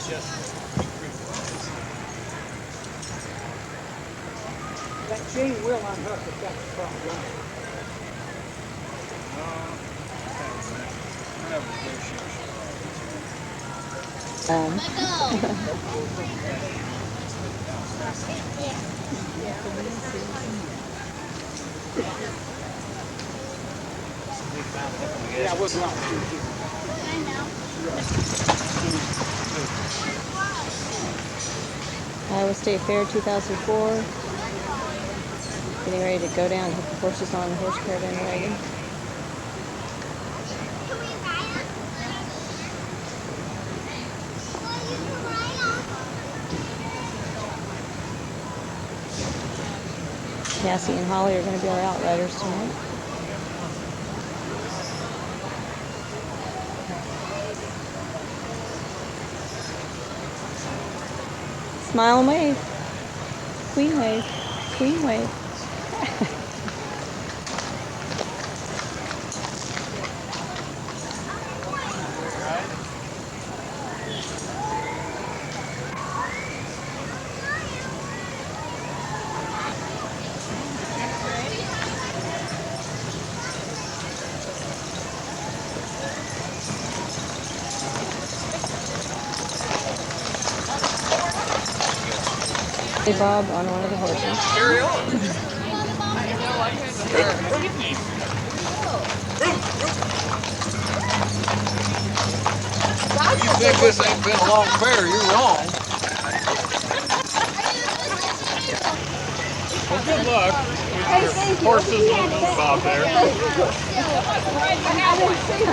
That chain will unhook if that's the problem. Yeah, it was not. Iowa State Fair 2004. Getting ready to go down and put the horses on the horse caravan wagon. Cassie and Holly are going to be our outriders tonight. Smile and wave. Queen wave. Queen wave. Bob on one of the horses. Carry on. If you think this ain't been a long fair, you're wrong. Well, good luck with your horses and Bob there.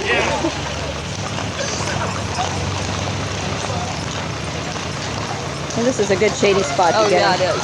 Yeah. And this is a good shady spot to get. Oh, yeah, it is.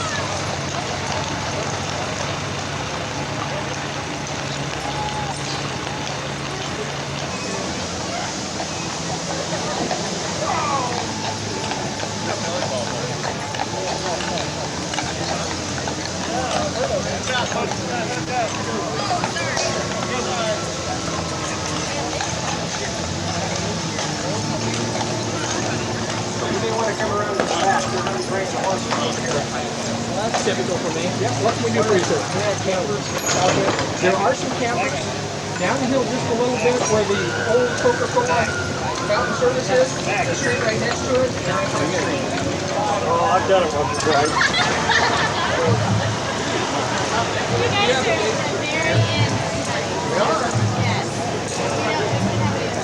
That's typical for me. Yeah, what can we do for you, sir? We have campers out there. There are some campers down the hill just a little bit where the old Coca-Cola fountain service is. The street right next to it. Oh, I've done it once or twice. You guys are very in. We are. Yes.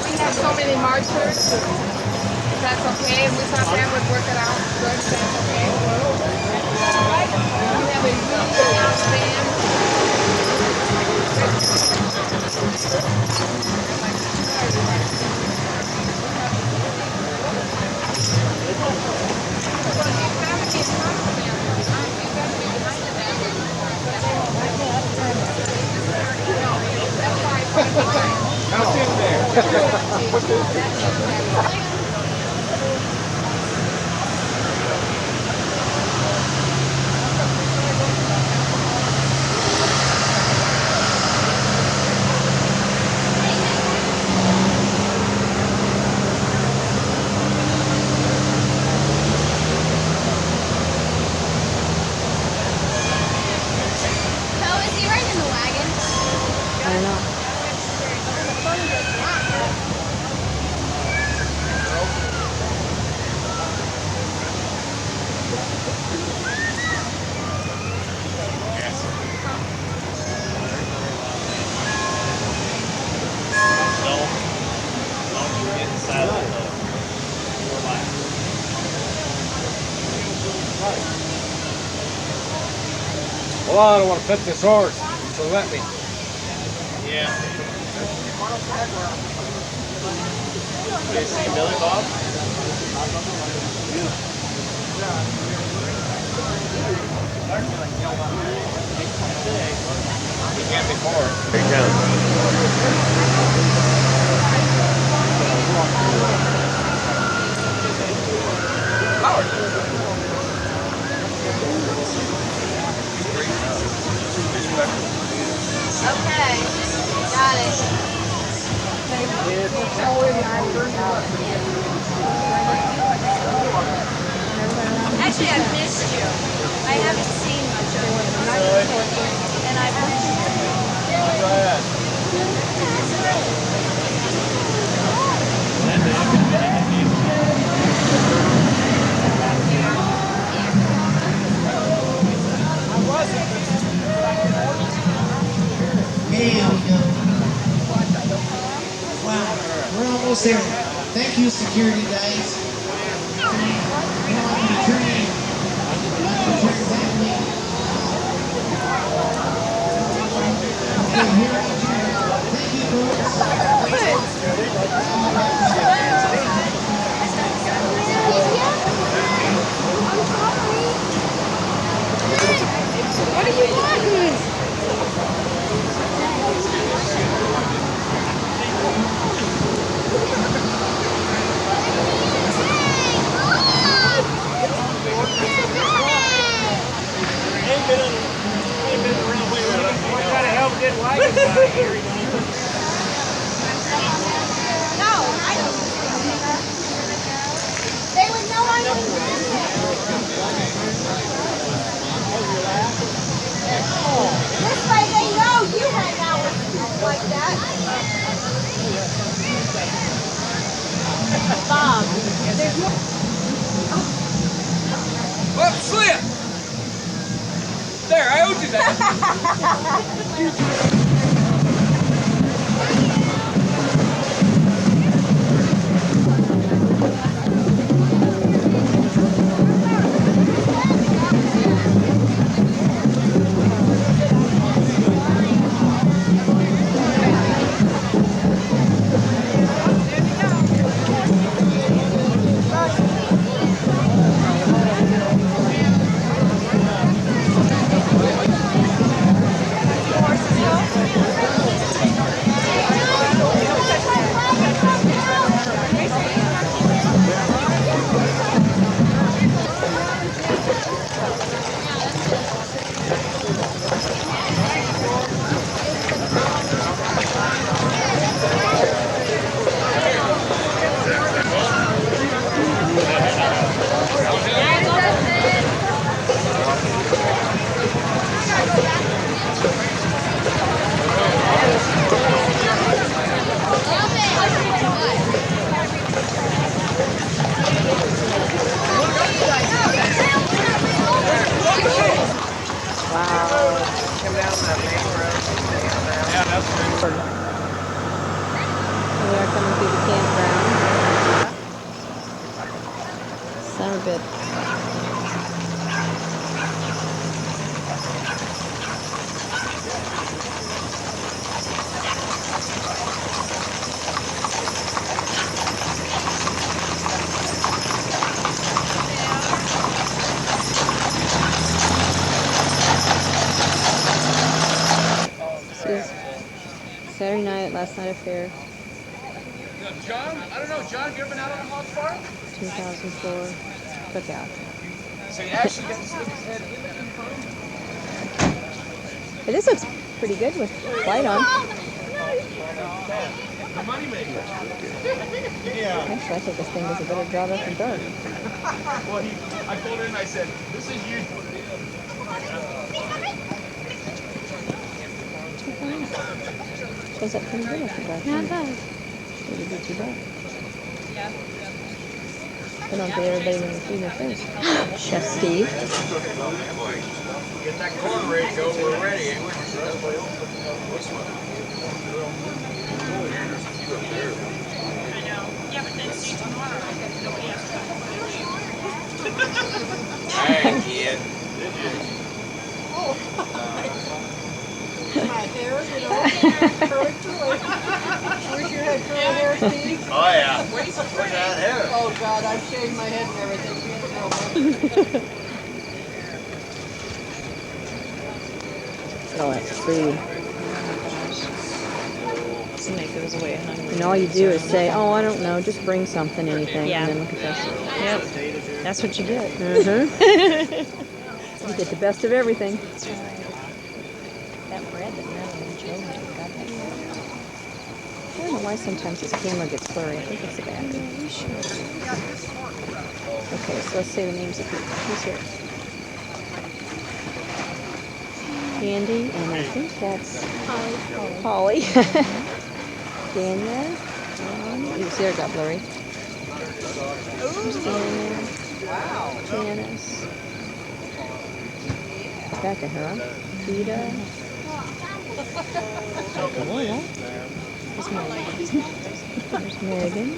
We have so many marchers. If that's okay, if we thought Pam would work it out good, that's okay. We have a really loud band. Well, I don't want to pet this horse, so let me. Yeah. You see Billy Bob? He can't be more. Here he Okay, got it. saying, thank you, security guys. Now I'm returning family. Okay, here I do. Thank you, folks. What are you walking? Gotta help get Wagons out of here. No, I don't. They would know I was this way they know you hang out with people like that. Bob, there's no... Oh, slip! There, I owed you that. We are coming through the campground. Summer bit. This is Saturday night, last night of fair. John, I don't know, John, you ever been out on a hog farm? 2004 cookout. So he actually got to stick his head in the confirmed. But this looks pretty good with light on. The money maker. Actually, I think this thing does a better job up in dark. Well, I pulled in and I said, this is you. Shows up pretty good after dark. Yeah, it does. Maybe be too dark. I don't think everybody when they see their face. Chef Steve. Get that corn ready to go. We're ready. Yeah, but then see tomorrow. Nobody has to. Hey, kid. My hair, you know, curly. Wish you had curly hair, Steve. Oh, yeah. Where's that hair? Oh, God, I've shaved my head and everything. Oh, that's food. Somebody goes away hungry. And all you do is say, oh, I don't know, just bring something, anything. Yeah. And then look at this. Yep. That's what you get. You get the best of everything. That bread that Madeline and Joe made, got that. I don't know why sometimes this camera gets blurry. I think it's the battery. Okay, so let's say the names of people. Who's here? Andy, and I think that's Holly. Daniel. You see, it got blurry. Daniel. Janice. Becca, huh? Peter. That's my lady. There's Megan.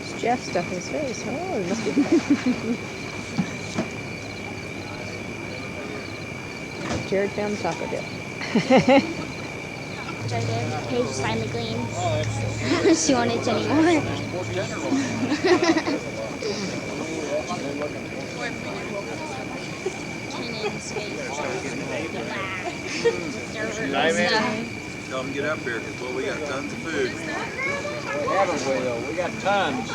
It's Jeff stuffing his face. Oh, it must be. Jared found the taco dip. Paige finally clean. She won't itch anymore. Tell them to get up here, because well, we got tons of food. Haven't we though? We got tons.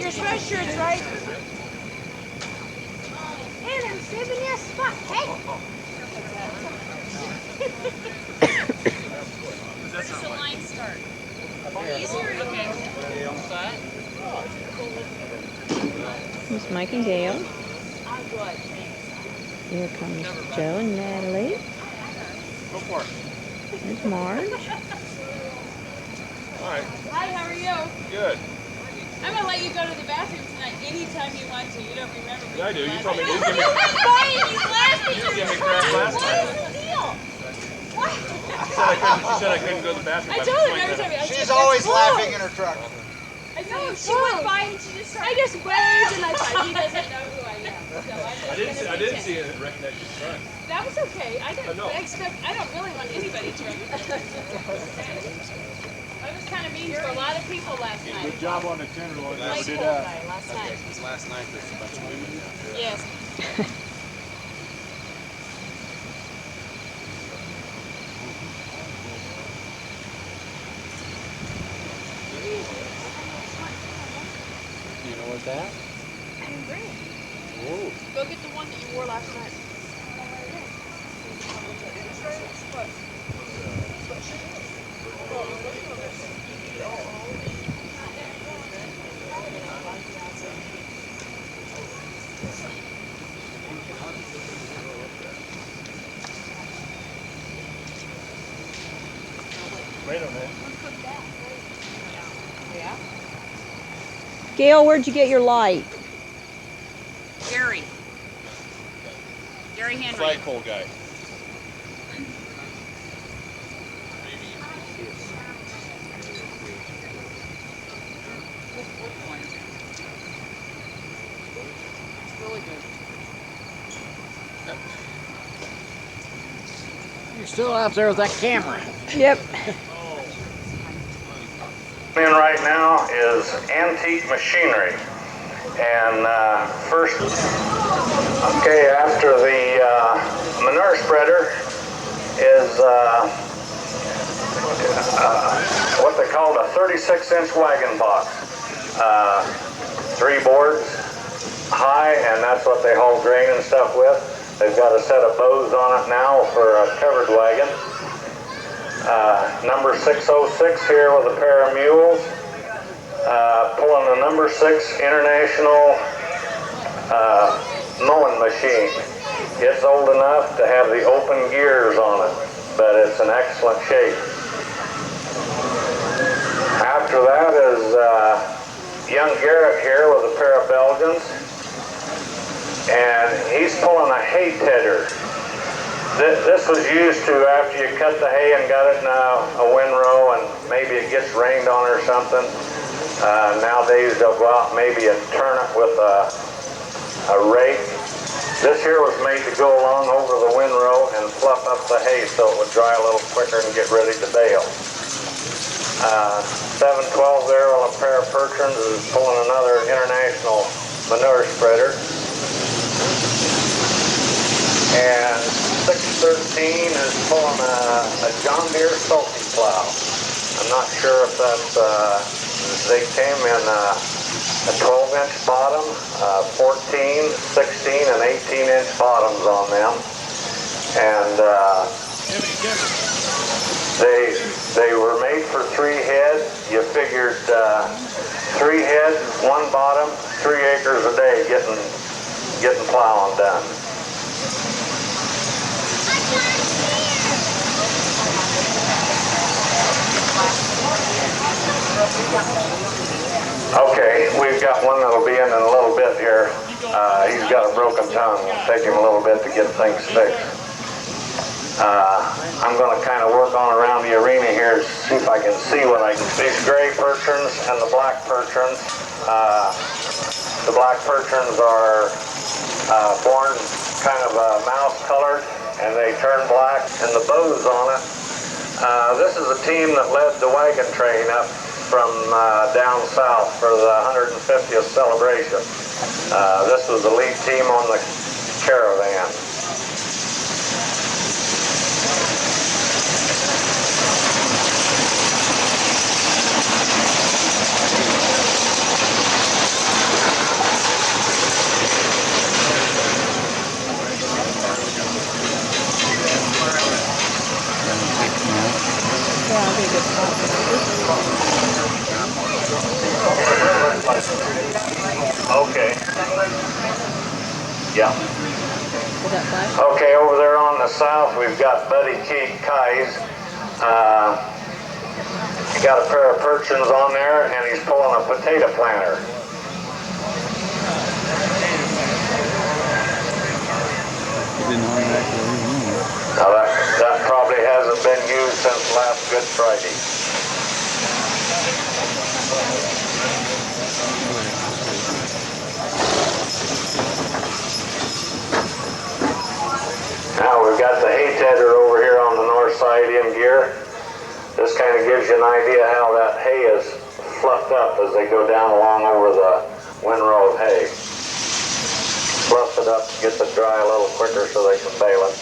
Your sweatshirt's right. And I'm saving you a spot, hey? Where does the line start? Easier? Okay. There's Mike and Gail. Here comes Joe and Natalie. Go for it. There's Marge. All right. Hi, how are you? Good. I'm gonna let you go to the bathroom tonight anytime you want to. You don't remember me. Yeah, I do. You told me. He's fine. He's laughing. You gave me crap last time. What is the deal? What? She said I couldn't go to the bathroom. I told him every time. She's always laughing in her truck. I know. She went by and she just started. I just waved and I thought he doesn't know who I am. So I didn't see it recognize your son. That was okay. I didn't expect. I don't really want anybody to recognize. I was kind of mean to a lot of people last night. Good job on the tenderloin. Never did that. Last night. Because last night there's a bunch of women out there. Yes. You know what that? Whoa. Go get the one that you wore last night. Wait a minute. Gail, where'd you get your light? Gary Henry. Flagpole guy. You're still out there with that camera. Yep. In right now is antique machinery, and first, okay, after the manure spreader is what they call a 36-inch wagon box, 3 boards high, and that's what they haul grain and stuff with. They've got a set of bows on it now for a covered wagon. Number 606 here with a pair of mules, pulling a number 6 International mowing machine. It's old enough to have the open gears on it, but it's in excellent shape. After that is young Garrett here with a pair of Belgians, and he's pulling a hay tedder. This was used to, after you cut the hay and got it in a windrow and maybe it gets rained on or something, nowadays they'll go out and maybe turn it with a rake. This here was made to go along over the windrow and fluff up the hay so it would dry a little quicker and get ready to bale. 712 there on a pair of Perchins is pulling another International manure spreader. And 613 is pulling a John Deere Sulky plow. I'm not sure if that's, they came in a 12-inch bottom, 14, 16, and 18-inch bottoms on them. And they were made for 3 head. You figured 3 head, 1 bottom, 3 acres a day getting plowing done. Okay, we've got one that'll be in a little bit here. He's got a broken tongue. It'll take him a little bit to get things fixed. I'm going to kind of work on around the arena here to see if I can see what I can. These gray percherons and the black percherons. The black percherons are born kind of mouse colored and they turn black, and the bows on it. This is a team that led the wagon train up from down south for the 150th celebration. This was the lead team on the Caravan. Okay. Yeah. Okay, over there on the south, we've got Buddy Keyes. He got a pair of percherons on there, and he's pulling a potato planter. Now that probably hasn't been used since last Good Friday. Now we've got the hay tedder over here on the north side in gear. This kind of gives you an idea how that hay is fluffed up as they go down along over the windrow of hay. Fluff it up, get it dry a little quicker so they can bale it.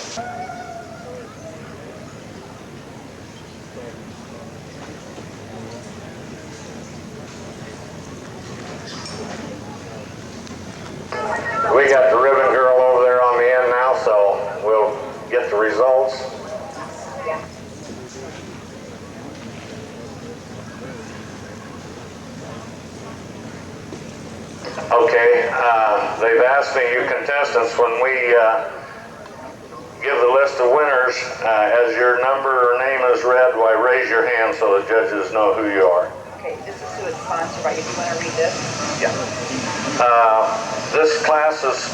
We got the ribbon girl over there on the end now, so we'll get the results. Okay, they've asked me, you contestants, when we give the list of winners, as your number or name is read, why raise your hand so the judges know who you are. Okay, this is who it's sponsored by. If you want to read this. Yeah. This class is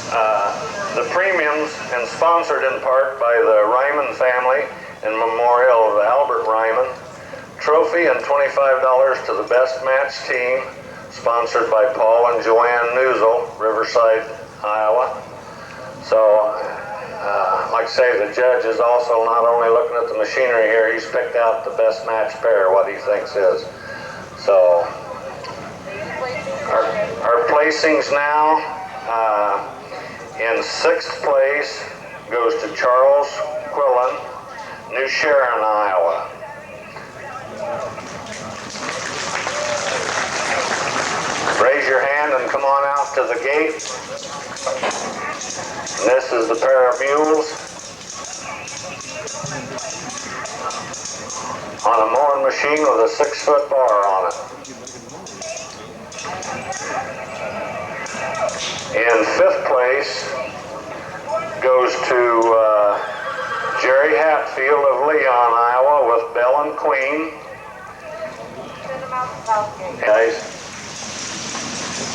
the premiums and sponsored in part by the Ryman family in memorial of Albert Ryman. Trophy and $25 to the best match team, sponsored by Paul and Joanne Newsel, Riverside, Iowa. So, like I say, the judge is also not only looking at the machinery here, he's picked out the best match pair, what he thinks is. So, our placings now, in 6th place goes to Charles Quillen, New Sharon, Iowa. Raise your hand and come on out to the gate. And this is the pair of mules on a mowing machine with a 6-foot bar on it. In 5th place goes to Jerry Hatfield of Leon, Iowa, with Bell and Queen. Guys.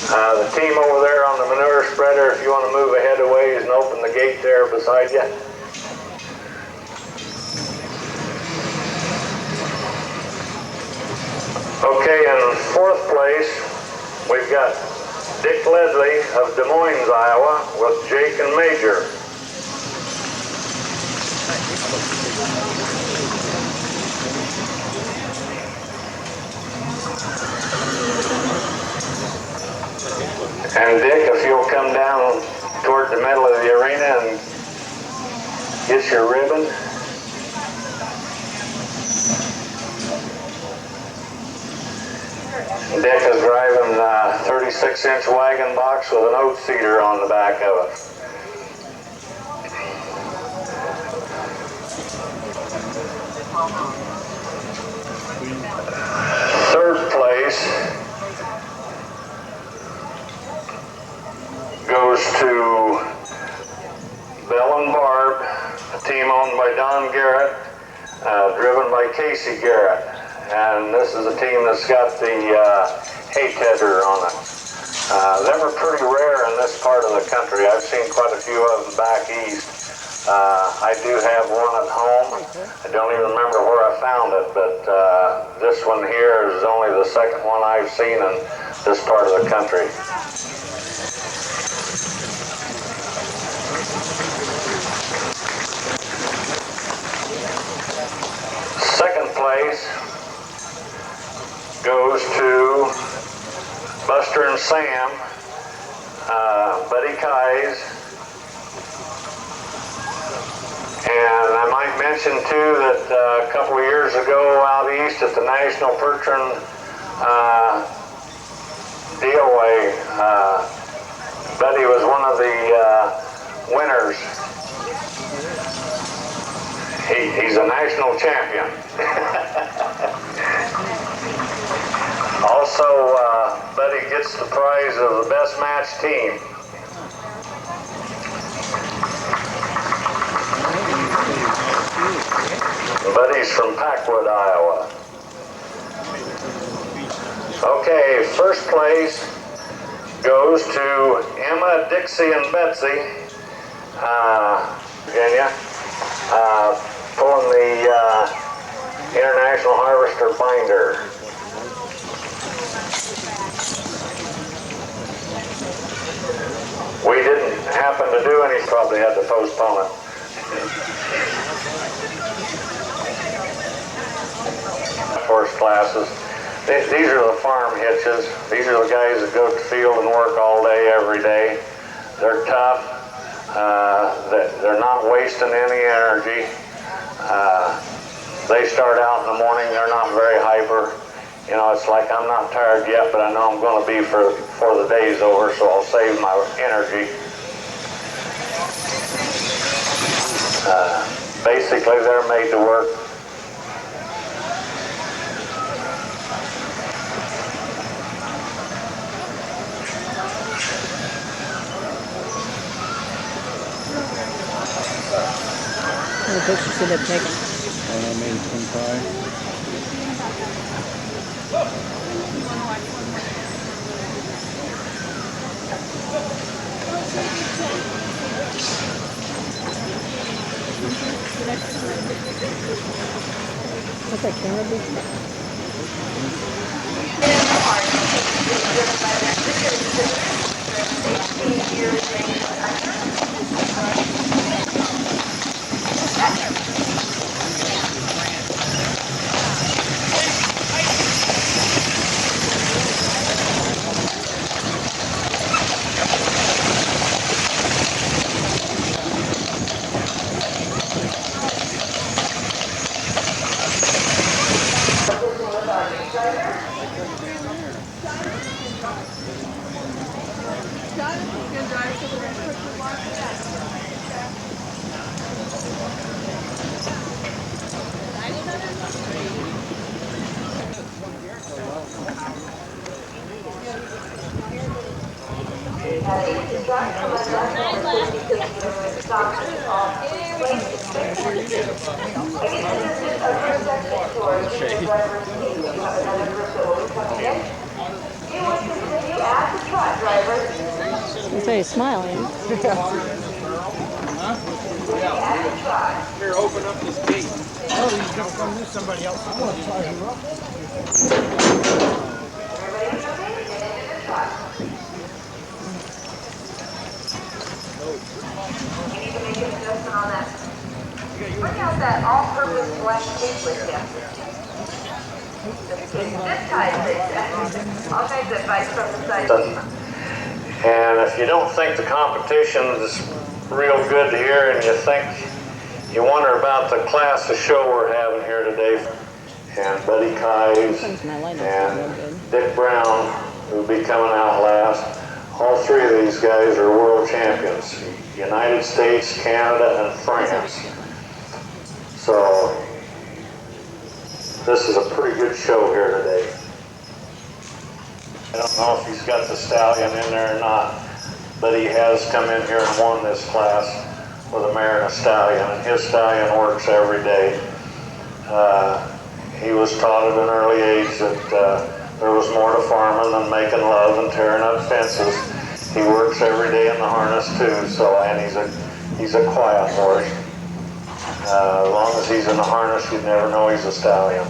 The team over there on the manure spreader, if you want to move ahead a ways and open the gate there beside you. Okay, in 4th place, we've got Dick Ledley of Des Moines, Iowa, with Jake and Major. And Dick, if you'll come down toward the middle of the arena and get your ribbon. Dick is driving a 36-inch wagon box with an oat seeder on the back of it. Third place goes to Bell and Barb, a team owned by Don Garrett, driven by Casey Garrett. And this is a team that's got the hay tedder on it. Them are pretty rare in this part of the country. I've seen quite a few of them back east. I do have one at home. I don't even remember where I found it, but this one here is only the second one I've seen in this part of the country. Second place goes to Buster and Sam, Buddy Kais, and I might mention too that a couple of years ago out east at the National Percheron DOA, Buddy was one of the winners. He's a national champion. Also, Buddy gets the prize of the best match team. Buddy's from Packwood, Iowa. Okay, first place goes to Emma, Dixie, and Betsy, Virginia, pulling the International Harvester binder. We didn't happen to do any, probably had to postpone it. Horse classes. These are the farm hitches. These are the guys that go to the field and work all day, every day. They're tough. They're not wasting any energy. They start out in the morning, they're not very hyper. You know, it's like, I'm not tired yet, but I know I'm going to be before the day's over, so I'll save my energy. Basically, they're made to work. The picture should have taken. And I made some pie. What's that camera be? That's why he's smiling. Here, open up this gate. Oh, you don't come with somebody else. I'm going to tie you up. You need to make an adjustment on that. Bring out that all-purpose black tape with you. This ties it. All kinds of advice from the side. And if you don't think the competition is real good here, and you wonder about the class of show we're having here today, and Buddy Kais and Dick Brown, who'll be coming out last. All three of these guys are world champions, United States, Canada, and France. So this is a pretty good show here today. I don't know if he's got the stallion in there or not, but he has come in here and won this class with a mare and a stallion, and his stallion works every day. he was taught at an early age that there was more to farming than making love and tearing up fences. He works every day in the harness too, so, and he's a quiet horse. As long as he's in the harness, you'd never know he's a stallion.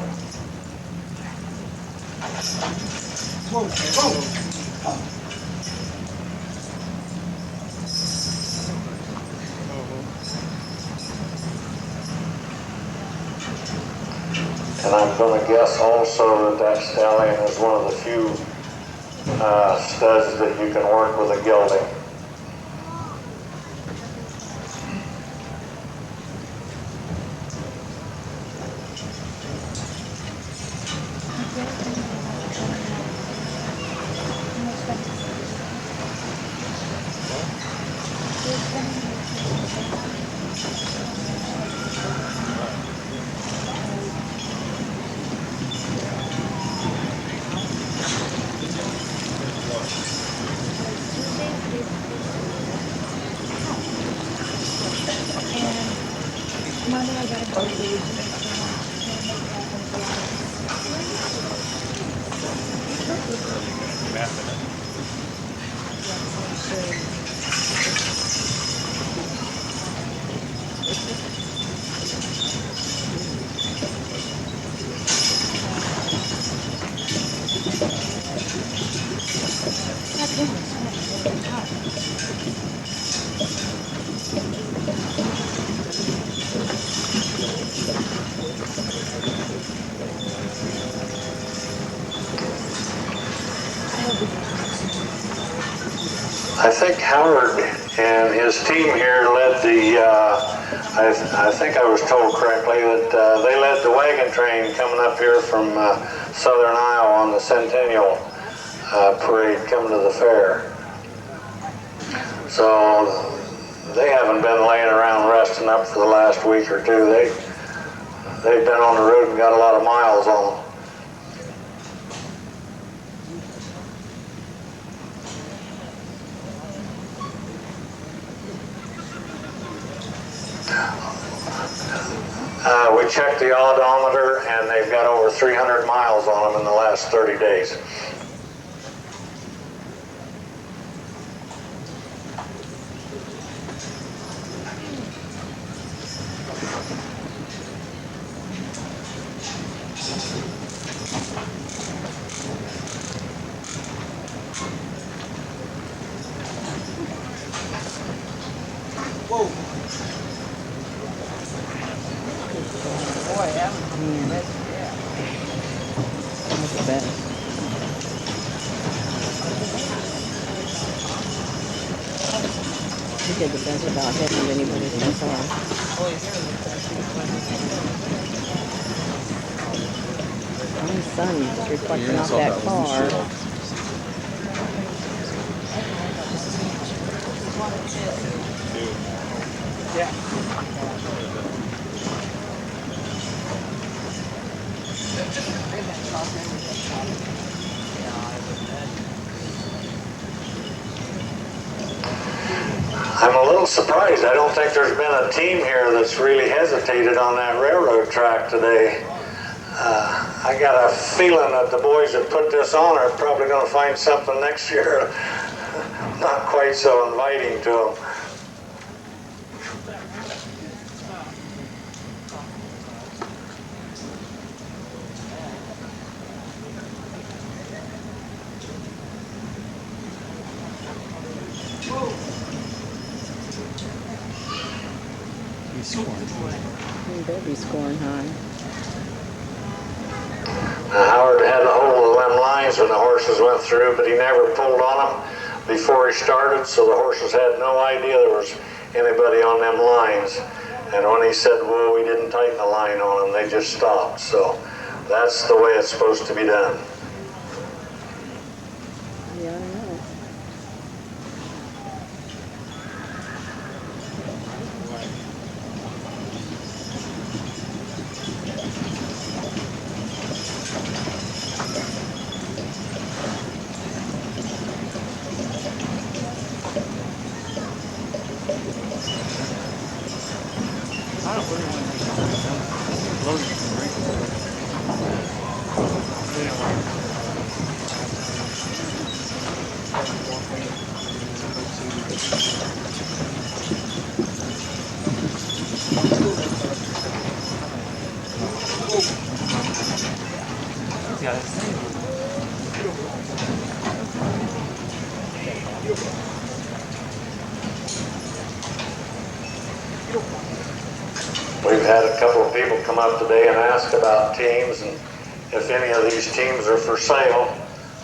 Whoa, whoa. And I'm going to guess also that stallion is one of the few studs that you can work with a gelding. I think Howard and his team here led the, I think I was told correctly that they led the wagon train coming up here from southern Iowa on the Centennial parade coming to the fair. So they haven't been laying around resting up for the last week or two. They've been on the road and got a lot of miles on them. We checked the odometer and they've got over 300 miles on them in the last 30 days. He did the best without hitting anybody so far. My son is reflecting off that car. I'm a little surprised. I don't think there's been a team here that's really hesitated on that railroad track today. I got a feeling that the boys that put this on are probably going to find something next year not quite so inviting to them. He better be scoring high. Howard had a hold of them lines when the horses went through, but he never pulled on them before he started, so the horses had no idea there was anybody on them lines. And when he said, well, we didn't tighten the line on them, they just stopped. So that's the way it's supposed to be done. Yeah, I know. We've had a couple of people come up today and ask about teams and if any of these teams are for sale.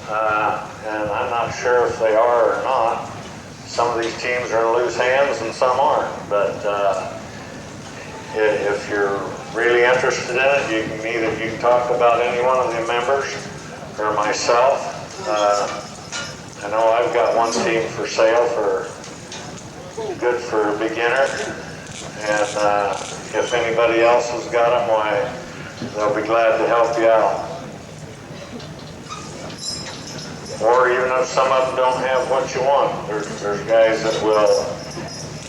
And I'm not sure if they are or not. Some of these teams are in loose hands and some aren't. But if you're really interested in it, you can talk about any one of the members or myself. I know I've got one team for sale good for a beginner. And if anybody else has got them, why, they'll be glad to help you out. Or even if some of them don't have what you want, there's guys that will,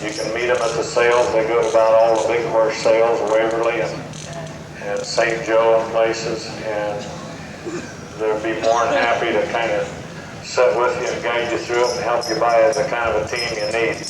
you can meet them at the sales. They go to about all the big horse sales, Waverly and St. Joe and places, and they'll be more than happy to kind of sit with you and guide you through it and help you buy the kind of a team you need.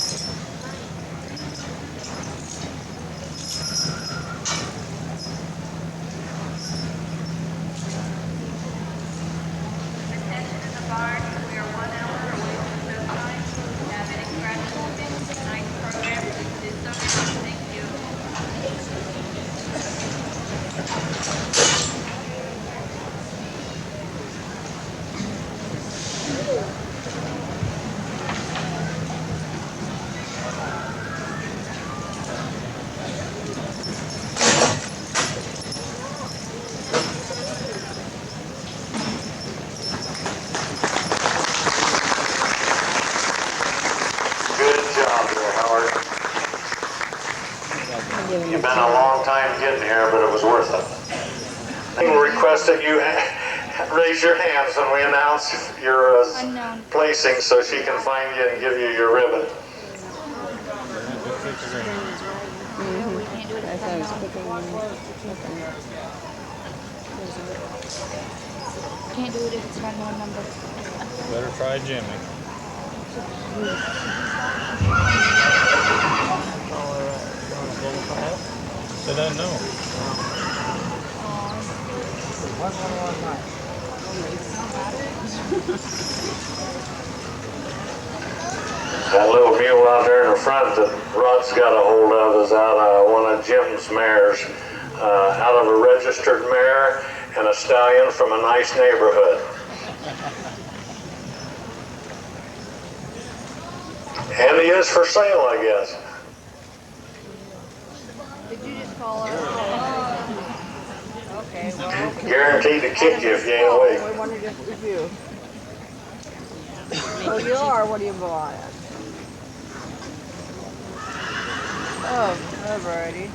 You've been a long time getting here, but it was worth it. I will request that you raise your hands when we announce your placing so she can find you and give you your ribbon. Can't do it if it's not my number. Better try Jimmy. They don't know. That little mule out there in the front that Rod's got a hold of is out of one of Jim's mares, out of a registered mare and a stallion from a nice neighborhood. And he is for sale, I guess. Did you just call her? Okay, well. Guaranteed to kick you if you ain't awake. We wanted to review. Oh, you are? What do you buy? Oh, alrighty.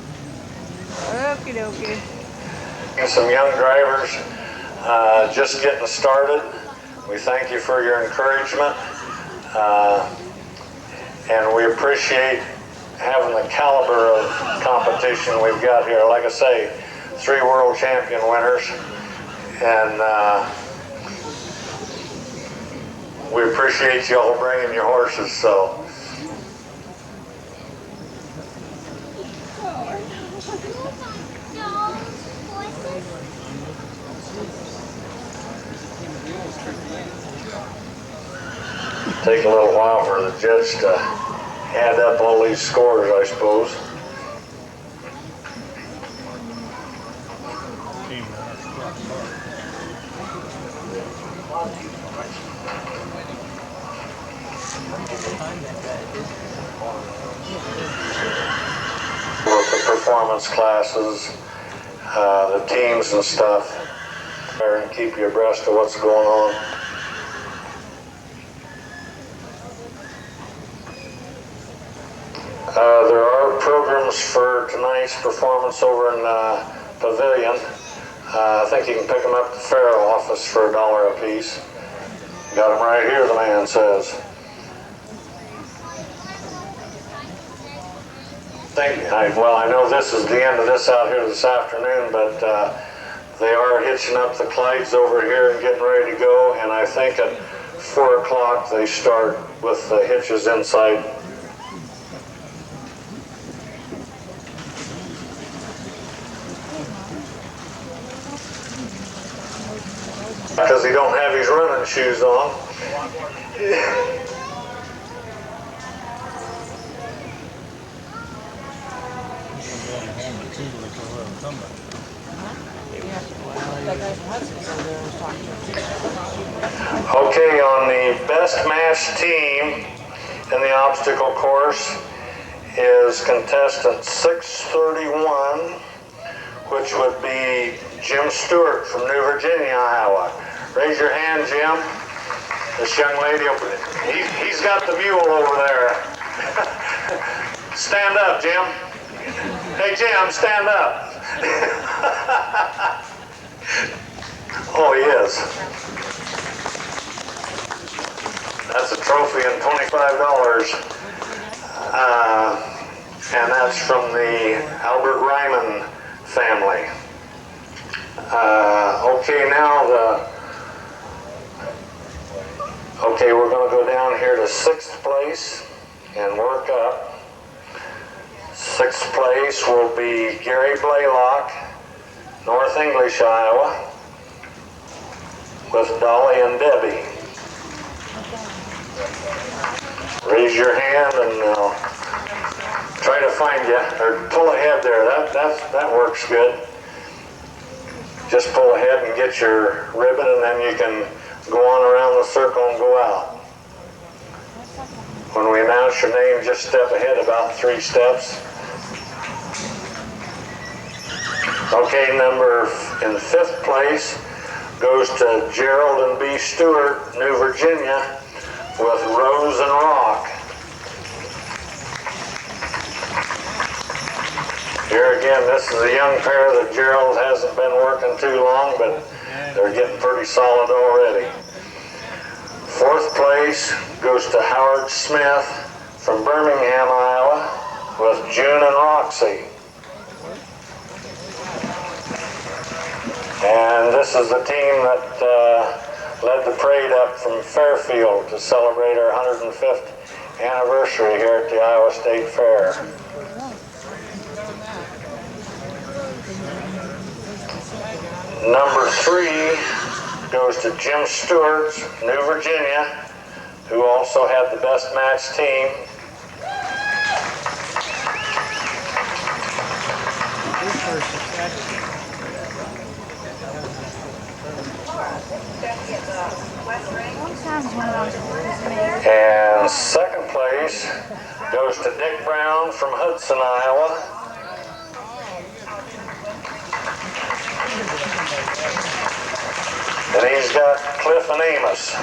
Okie dokie. Some young drivers just getting started. We thank you for your encouragement. And we appreciate having the caliber of competition we've got here. Like I say, 3 world champion winners. And we appreciate you all bringing your horses. So. Take a little while for the judge to add up all these scores, I suppose. With the performance classes, the teams and stuff, and keep you abreast of what's going on. There are programs for tonight's performance over in Pavilion. I think you can pick them up at the fair office for $1 a piece. Got them right here, the man says. Well, I know this is the end of this out here this afternoon, but they are hitching up the Clydes over here and getting ready to go. And I think at 4 o'clock they start with the hitches inside. Because he don't have his running shoes on. Okay, on the best matched team in the obstacle course is contestant 631, which would be Jim Stewart from New Virginia, Iowa. Raise your hand, Jim. This young lady, he's got the mule over there. Stand up, Jim. Hey, Jim, stand up. Oh, he is. That's a trophy and $25. And that's from the Albert Ryman family. Okay, now okay, we're going to go down here to 6th place and work up. 6th place will be Gary Blaylock, North English, Iowa, with Dolly and Debbie. Raise your hand and I'll try to find you, or pull ahead there. That works good. Just pull ahead and get your ribbon, and then you can go on around the circle and go out. When we announce your name, just step ahead about 3 steps. Okay, number in 5th place goes to Gerald and B. Stewart, New Virginia, with Rose and Rock. Here again, this is a young pair that Gerald hasn't been working too long, but they're getting pretty solid already. 4th place goes to Howard Smith from Birmingham, Iowa, with June and Roxy. And this is the team that led the parade up from Fairfield to celebrate our 105th anniversary here at the Iowa State Fair. Number 3 goes to Jim Stewart, New Virginia, who also had the best match team. And 2nd place goes to Dick Brown from Hudson, Iowa. And he's got Cliff and Amos.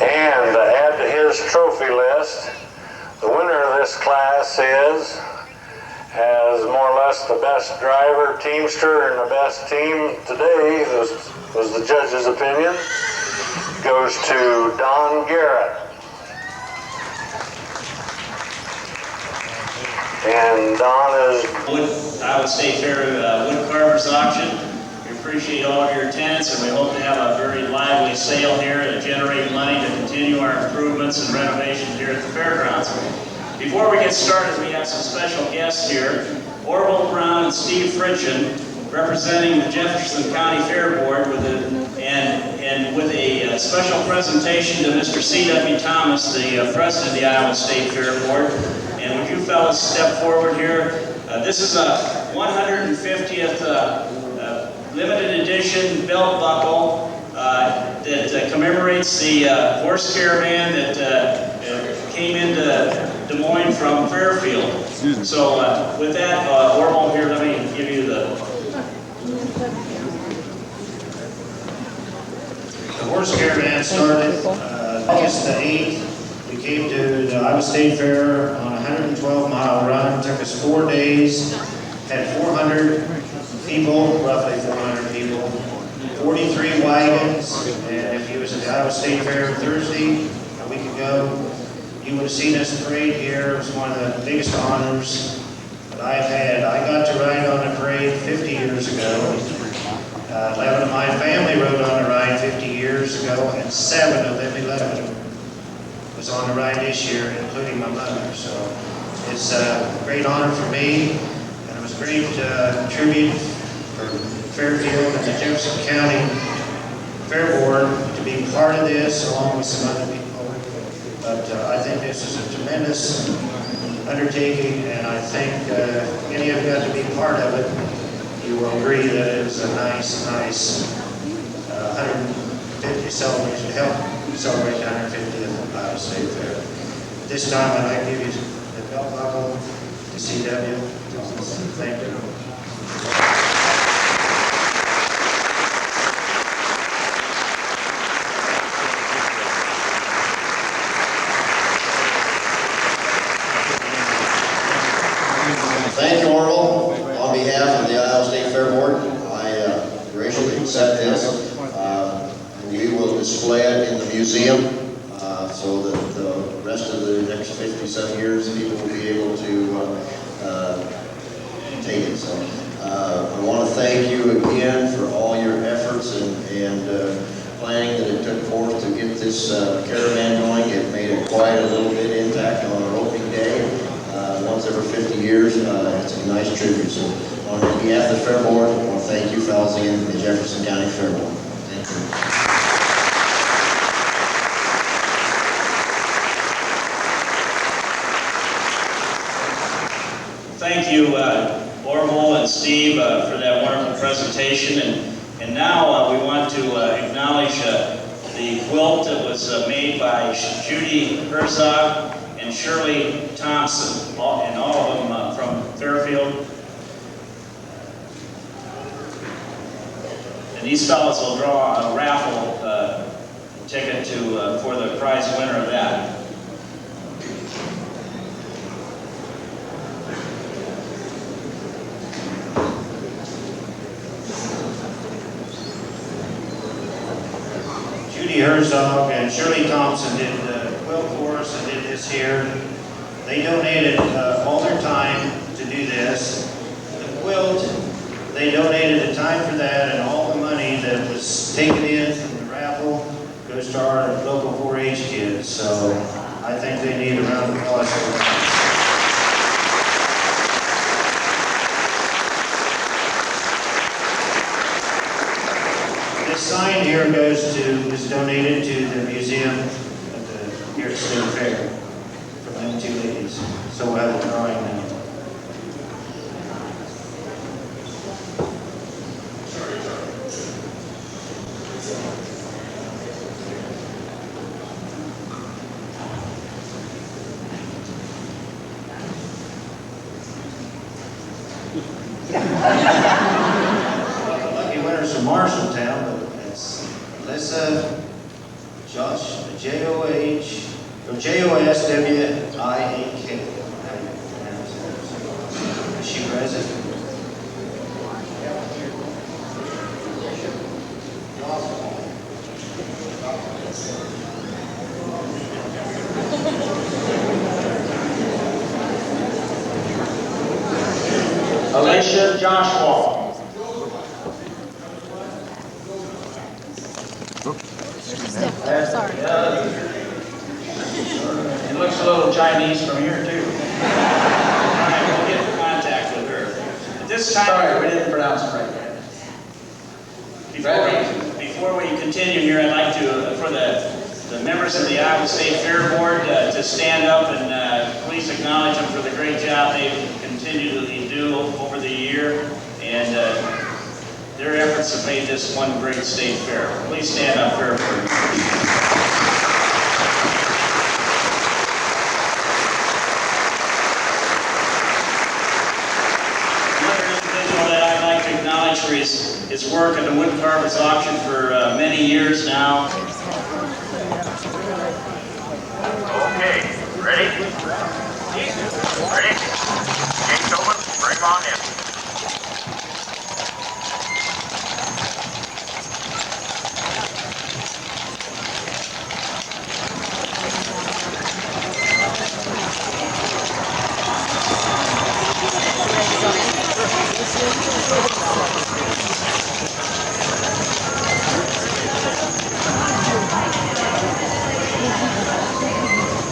And to add to his trophy list, the winner of this class is, as more or less the best driver, teamster, and the best team today, was the judge's opinion, goes to Don Garrett. And Don is Iowa State Fair Wood Carvers Auction. We appreciate all of your attendance, and we hope to have a very lively sale here to generate money to continue our improvements and renovations here at the Fairgrounds. Before we get started, we have some special guests here. Orville Brown and Steve Fritchen, representing the Jefferson County Fair Board, with a special presentation to Mr. C.W. Thomas, the president of the Iowa State Fair Board. And would you fellas step forward here? This is a 150th limited edition belt buckle that commemorates the horse caravan that came into Des Moines from Fairfield. So with that, Orville here, let me give you the horse caravan started August the 8th. We came to the Iowa State Fair on a 112-mile run. It took us 4 days. Had 400 people, roughly 400 people. 43 wagons. And if you was at the Iowa State Fair Thursday, a week ago, you would have seen us parade here. It was one of the biggest honors that I've had. I got to ride on a parade 50 years ago. 11 of my family rode on the ride 50 years ago, and 7 of them, 11 was on the ride this year, including my mother. So it's a great honor for me, and it was a great tribute for Fairfield and the Jefferson County Fair Board to be part of this along with some other people. But I think this is a tremendous undertaking, and I think any of you got to be part of it, you will agree that it was a nice 150th celebration to help celebrate the 150th Iowa State Fair. This time I'd like to give you the belt buckle to CW. Thank you. Thank you, Orville. On behalf of the Iowa State Fair Board, I graciously accept this. We will display it in the museum so that the rest of the next 57 years people will be able to take it. So I want to thank you again for all your efforts and planning that it took forth to get this caravan going. It made it quite a little bit impact on our opening day. Once every 50 years, it's a nice tribute. So on behalf of the Fair Board, I want to thank you fellows again from the Jefferson County Fair Board. Thank you. Thank you, Orville and Steve, for that wonderful presentation. And now we want to acknowledge the quilt that was made by Judy Herzog and Shirley Thompson, and all of them from Fairfield. And these fellows will draw a raffle ticket for the prize winner of that. Judy Herzog and Shirley Thompson did the quilt for us and did this here. They donated all their time to do this. The quilt, they donated the time for that, and all the money that was taken in from the raffle goes to our local 4-H kids. So I think they need a round of applause for that. This sign here is donated to the museum here at State Fair from them two ladies. So we'll have a drawing now. The lucky winners from Marshalltown, but it's Alyssa, Josh, J-O-H, or J-O-S-W-I-A-K. Is she present? Alicia Joshua. Sorry. It looks a little Chinese from here, too. All right, we'll get in contact with her. At this time, sorry, we didn't pronounce it right. Before we continue here, I'd like to, for the members of the Iowa State Fair Board to stand up and please acknowledge them for the great job they've continually do over the year. And their efforts have made this one great state fair. Please stand up, Fair Board. For his work in the wood carvers auction for many years now. Okay, ready? Ready? Gates open, bring them on in.